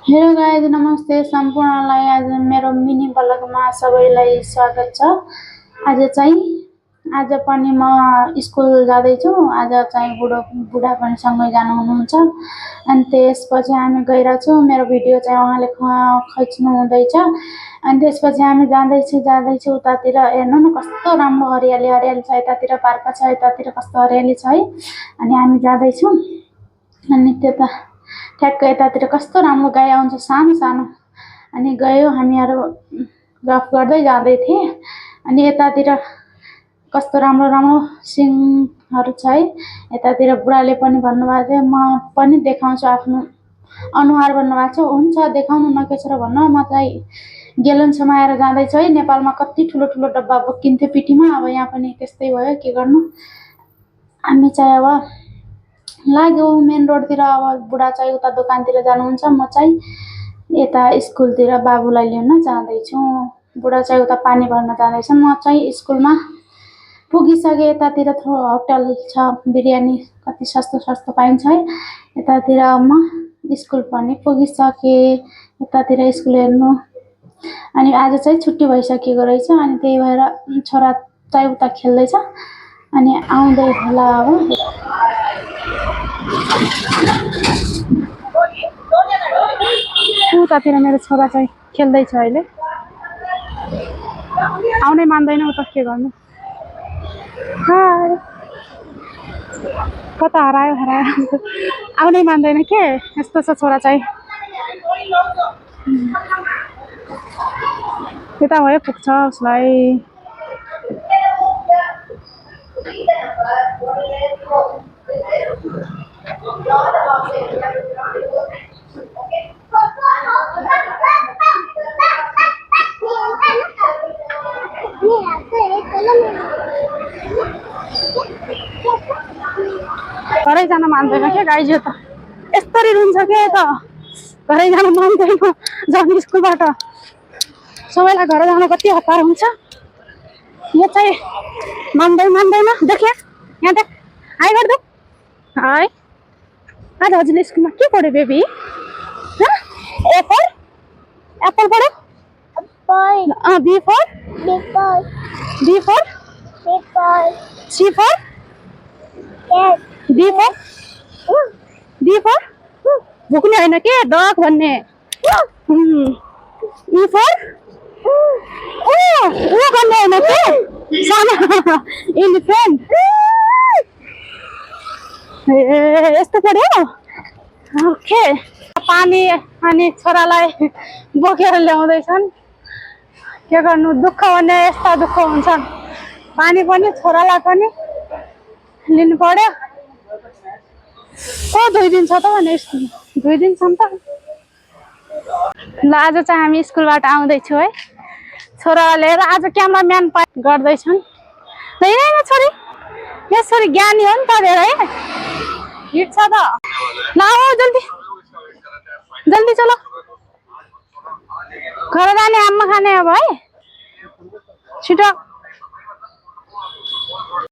Hello guys नमस्ते सम्पूर्णलाई आज मेरो मिनी ब्लगमा सबैलाई स्वागत छ। आज पनि म स्कुल जाँदैछु। आज चाहिँ बुढा पनि सँगै जानु हुनुहुन्छ अनि त्यसपछि हामी गइरहेछौँ। मेरो भिडियो चाहिँ उहाँले खिच्नु हुँदैछ अनि त्यसपछि हामी जाँदैछु उतातिर हेर्नु न कस्तो राम्रो हरियाली हरियाली छ। यतातिर पार्क छ, यतातिर कस्तो हरियाली छ है। अनि हामी जाँदैछौँ अनि त्यता ठ्याक्क यतातिर कस्तो राम्रो गाई आउँछ सानो सानो। अनि गयो हामीहरू गफ गर्दै जाँदै थिएँ अनि यतातिर कस्तो राम्रो राम्रो सिङहरू छ है। यतातिर बुढाले पनि भन्नुभएको थियो म पनि देखाउँछु आफ्नो अनुहार भन्नुभएको छ। हुन्छ देखाउनु नकेछ र भन्न, म चाहिँ गेलन समाएर जाँदैछु है। नेपालमा कति ठुलो ठुलो डब्बा बोकिन्थ्यो पिठीमा, अब यहाँ पनि त्यस्तै भयो, के गर्नु। हामी चाहिँ अब लाग्यो मेन रोडतिर। अब बुढा चाहिँ उता दोकानतिर जानुहुन्छ, म चाहिँ यता स्कुलतिर बाबुलाई लिन जाँदैछु। बुढा चाहिँ उता पानी भर्न जाँदैछ, म चाहिँ स्कुलमा पुगिसकेँ। यतातिर होटल छ, बिरयानी कति सस्तो सस्तो पाइन्छ है। यतातिर म स्कुल पनि पुगिसकेँ। यतातिर स्कुल हेर्नु अनि आज चाहिँ छुट्टी भइसकेको रहेछ अनि त्यही भएर छोरा चाहिँ उता खेल्दैछ अनि आउँदै होला। अब उतातिर मेरो छोरा चाहिँ खेल्दैछ अहिले, आउनै मान्दैन। उता के गर्नु। कता हरायो आउनै मान्दैन के, यस्तो छ छोरा चाहिँ। यता भयो पुग्छ उसलाई। घरै जान मान्दैन क्या गाईज्यू त, यस्तरी रुन्छ के त। घरै जान मान्दैन झन् स्कुलबाट। सबैलाई घर जान कति हतार हुन्छ, यो चाहिँ मान्दैन। देख यहाँ देख, हाई गरिदेऊ हाई। आज हजुरले स्कुलमा के पढ्यो बेबी? ए फर एप्पल पढ्यो? B for C for D for भुक्ने होइन के, डग भन्ने। ई फर ऊ भन्ने होइन के, सानो इलिफेन्ट। ए यस्तो पढ्यो ओके। पानी अनि छोरालाई बोकेर ल्याउँदैछन्, के गर्नु। दुःख भने यस्ता दुःख हुन्छन्। पानी पनि छोरालाई पनि लिनु पर्यो। 2 दिन छ त भने स्कुल, 2 दिन छन् त। ल आज चाहिँ हामी स्कुलबाट आउँदैछौँ है। छोरा लिएर आज क्यामराम्यान गर्दैछन्। होइन छोरी, यस छोरी ज्ञानी हो नि त धेरै, हिँड्छ त। ल आऊ जल्दी चलो, घर जाने आम्मा खाने अब है। छिटो